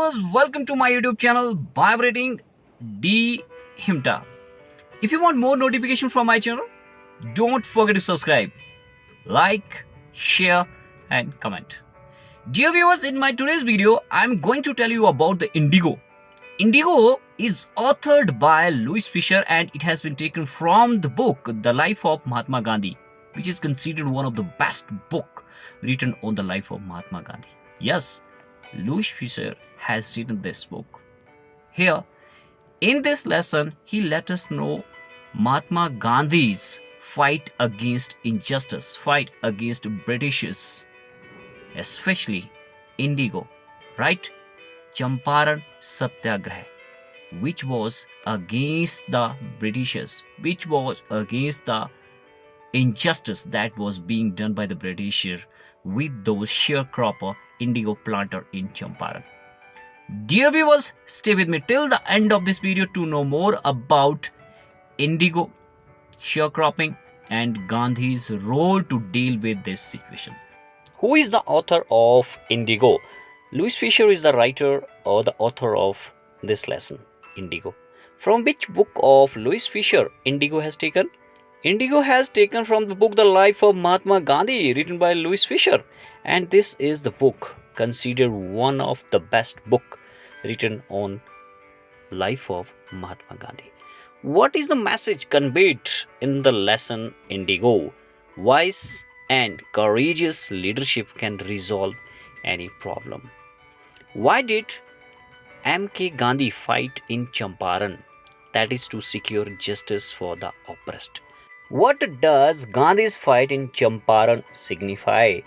viewers, welcome to my YouTube channel Vibrating D Himta. If you want more notification from my channel, don't forget to subscribe, like, share and comment. Dear viewers, in my today's video, I'm going to tell you about the Indigo. Indigo is authored by Louis Fisher and it has been taken from the book The Life of Mahatma Gandhi, which is considered one of the best book written on the life of Mahatma Gandhi. Yes, Louis Fisher has written this book. Here, in this lesson, he let us know Mahatma Gandhi's fight against injustice, fight against Britishers, especially Indigo, right? Champaran Satyagraha, which was against the Britishers, which was against the injustice that was being done by the Britishers with those sharecropper indigo planter in Champaran. Dear viewers, stay with me till the end of this video to know more about indigo, sharecropping and Gandhi's role to deal with this situation. Who is the author of Indigo? Louis Fisher is the writer or the author of this lesson, Indigo. From which book of Louis Fisher Indigo has taken? Indigo has taken from the book The Life of Mahatma Gandhi, written by Louis Fisher, and this is the book considered one of the best book written on life of Mahatma Gandhi. What is the message conveyed in the lesson Indigo? Wise and courageous leadership can resolve any problem. Why did M.K. Gandhi fight in Champaran? That is to secure justice for the oppressed. What does Gandhi's fight in Champaran signify?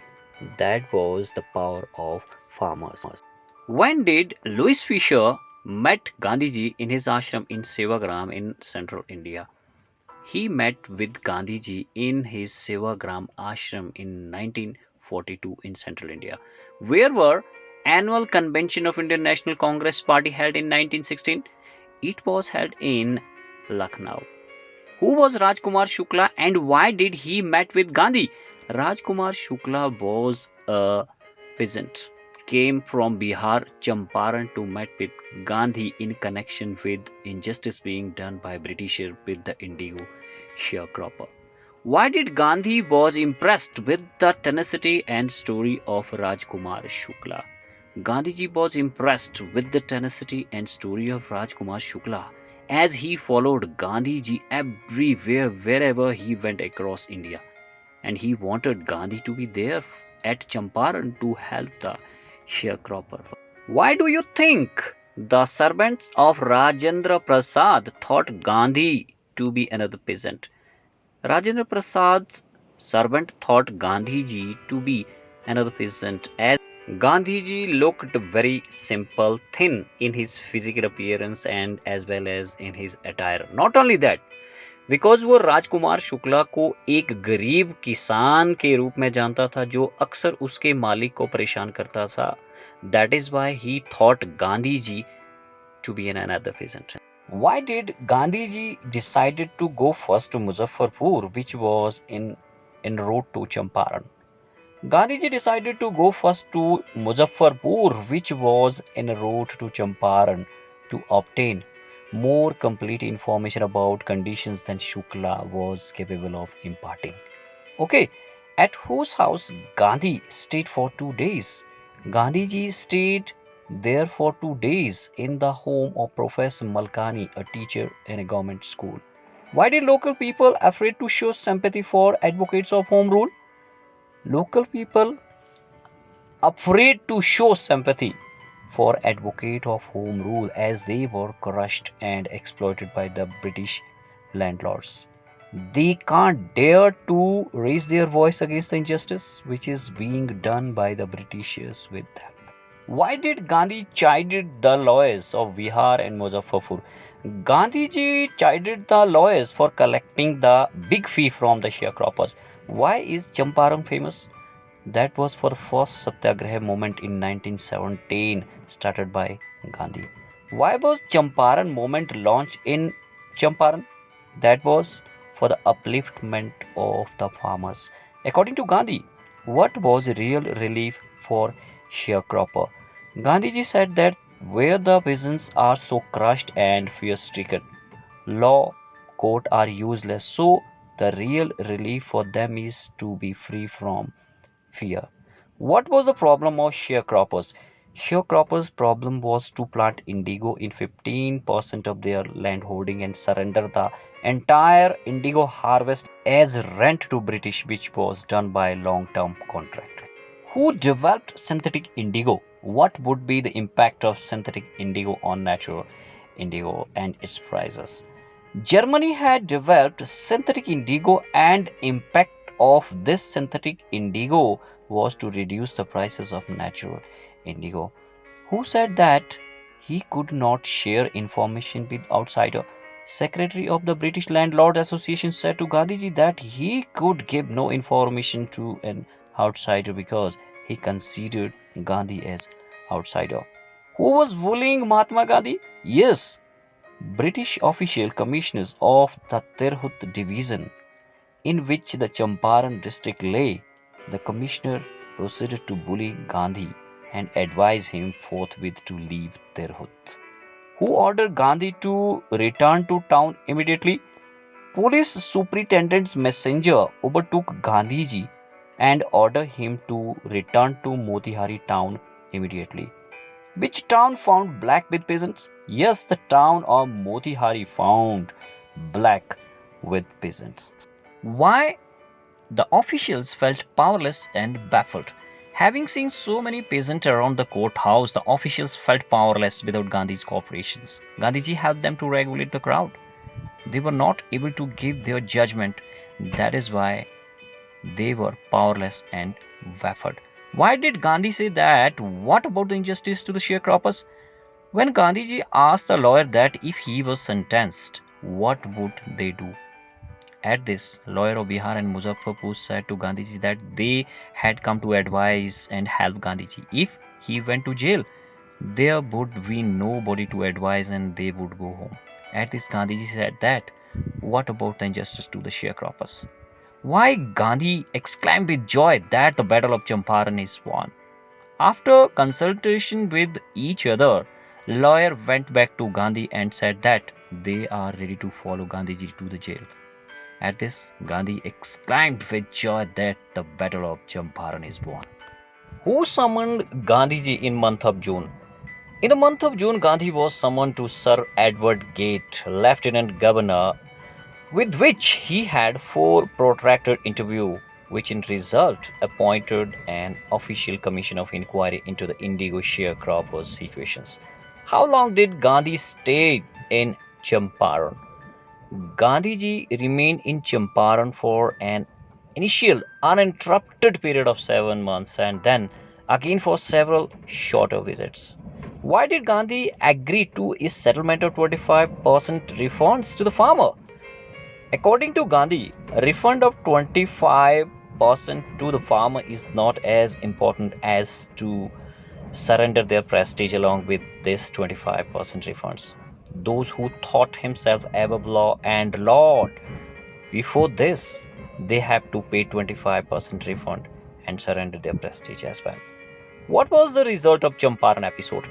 That was the power of farmers. When did Louis Fisher met Gandhiji in his ashram in Sevagram in central India? He met with Gandhiji in his Sevagram ashram in 1942 in central India. Where were annual convention of Indian National Congress Party held in 1916? It was held in Lucknow. Who was Raj Kumar Shukla and why did he met with Gandhi? Raj Kumar Shukla was a peasant, came from Bihar, Champaran to meet with Gandhi in connection with injustice being done by Britishers with the indigo sharecropper. Why did Gandhi was impressed with the tenacity and story of Raj Kumar Shukla? Gandhiji was impressed with the tenacity and story of Raj Kumar Shukla as he followed Gandhiji everywhere, wherever he went across India. And he wanted Gandhi to be there at Champaran to help the sharecropper. Why do you think the servants of Rajendra Prasad thought Gandhi to be another peasant? Rajendra Prasad's servant thought Gandhiji to be another peasant as Gandhiji looked very simple, thin in his physical appearance and as well as in his attire. Not only that, because वो राजकुमार शुक्ला को एक गरीब किसान के रूप में जानता था जो अक्सर उसके मालिक को परेशान करता था. That is why he thought Gandhi ji to be an another peasant. Why did Gandhiji decided to go first to Muzaffarpur, which was in road to Champaran? Gandhiji decided to go first to Muzaffarpur, which was en route to Champaran, to obtain more complete information about conditions than Shukla was capable of imparting. Okay, at whose house Gandhi stayed for 2 days? Gandhiji stayed there for 2 days in the home of Professor Malkani, a teacher in a government school. Why did local people afraid to show sympathy for advocates of home rule? Local people afraid to show sympathy for advocate of home rule as they were crushed and exploited by the British landlords. They can't dare to raise their voice against the injustice which is being done by the Britishers with them. Why did Gandhi chided the lawyers of Bihar and Muzaffarpur? Gandhiji chided the lawyers for collecting the big fee from the sharecroppers. Why is Champaran famous? That was for the first Satyagraha movement in 1917 started by Gandhi. Why was Champaran movement launched in Champaran? That was for the upliftment of the farmers. According to Gandhi, what was real relief for sharecropper? Gandhiji said that where the peasants are so crushed and fear-stricken. Law, court are useless, so the real relief for them is to be free from fear. What was the problem of sharecroppers? Sharecroppers' problem was to plant indigo in 15% of their landholding and surrender the entire indigo harvest as rent to British, which was done by a long-term contract. Who developed synthetic indigo? What would be the impact of synthetic indigo on natural indigo and its prices? Germany had developed synthetic indigo, and impact of this synthetic indigo was to reduce the prices of natural indigo. Who said that he could not share information with outsider? Secretary of the British Landlord Association said to Gandhiji that he could give no information to an outsider because he considered Gandhi as outsider. Who was bullying Mahatma Gandhi? Yes, British official commissioners of the Tirhut division, in which the Champaran district lay. The commissioner proceeded to bully Gandhi and advise him forthwith to leave Tirhut. Who ordered Gandhi to return to town immediately? Police superintendent's messenger overtook Gandhiji and ordered him to return to Motihari town immediately. Which town found black with peasants? Yes, the town of Motihari found black with peasants. Why the officials felt powerless and baffled. Having seen so many peasants around the courthouse, the officials felt powerless without Gandhi's cooperation. Gandhiji helped them to regulate the crowd. They were not able to give their judgment. That is why they were powerless and baffled. Why did Gandhi say that? What about the injustice to the sharecroppers? When Gandhiji asked the lawyer that if he was sentenced, what would they do? At this, lawyer of Bihar and Muzaffarpur said to Gandhiji that they had come to advise and help Gandhiji. If he went to jail, there would be nobody to advise and they would go home. At this, Gandhiji said that, what about the injustice to the sharecroppers? Why Gandhi exclaimed with joy that the battle of Champaran is won. After consultation with each other, lawyer went back to Gandhi and said that they are ready to follow Gandhiji to the jail. At this, Gandhi exclaimed with joy that the battle of Champaran is won. Who summoned Gandhiji in month of June? In the month of June, Gandhi was summoned to Sir Edward Gate, Lieutenant Governor, with which he had 4 protracted interviews, which in result appointed an official commission of inquiry into the indigo sharecroppers situations. How long did Gandhi stay in Champaran? Gandhiji remained in Champaran for an initial uninterrupted period of 7 months and then again for several shorter visits. Why did Gandhi agree to a settlement of 25% refunds to the farmer? According to Gandhi, a refund of 25% to the farmer is not as important as to surrender their prestige along with this 25% refunds. Those who thought himself above law and Lord before this, they have to pay 25% refund and surrender their prestige as well. What was the result of Champaran episode?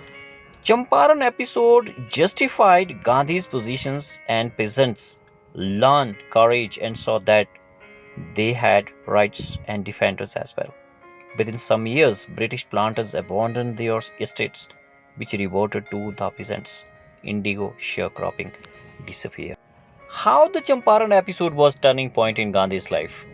Champaran episode justified Gandhi's positions and peasants learned courage and saw that they had rights and defenders as well. Within some years, British planters abandoned their estates, which reverted to the peasants. Indigo sharecropping disappeared. How the Champaran episode was turning point in Gandhi's life.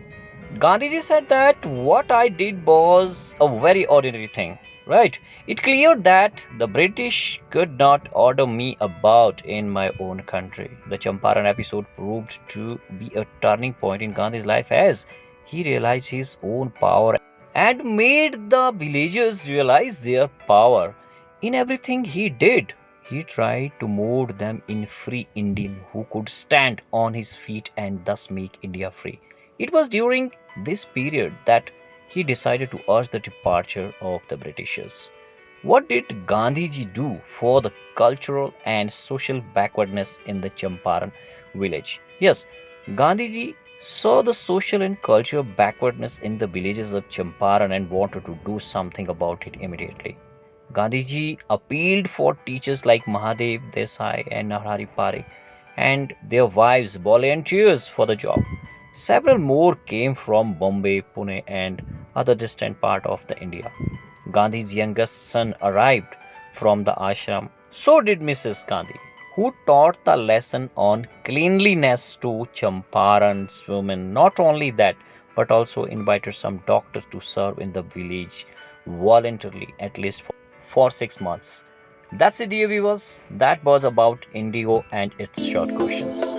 Gandhiji said that what I did was a very ordinary thing, right? It cleared that the British could not order me about in my own country. The Champaran episode proved to be a turning point in Gandhi's life as he realized his own power and made the villagers realize their power. In everything he did, he tried to mold them in free Indian who could stand on his feet and thus make India free. It was during this period that he decided to urge the departure of the Britishers. What did Gandhiji do for the cultural and social backwardness in the Champaran village? Yes, Gandhiji saw the social and cultural backwardness in the villages of Champaran and wanted to do something about it immediately. Gandhiji appealed for teachers like Mahadev Desai and Narhari Parekh and their wives volunteers for the job. Several more came from Bombay, Pune, and other distant part of the India. Gandhi's youngest son arrived from the ashram. So did Mrs. Gandhi, who taught the lesson on cleanliness to Champaran's women. Not only that, but also invited some doctors to serve in the village voluntarily, at least for 6 months. That's it, dear viewers. That was about Indigo and its short questions.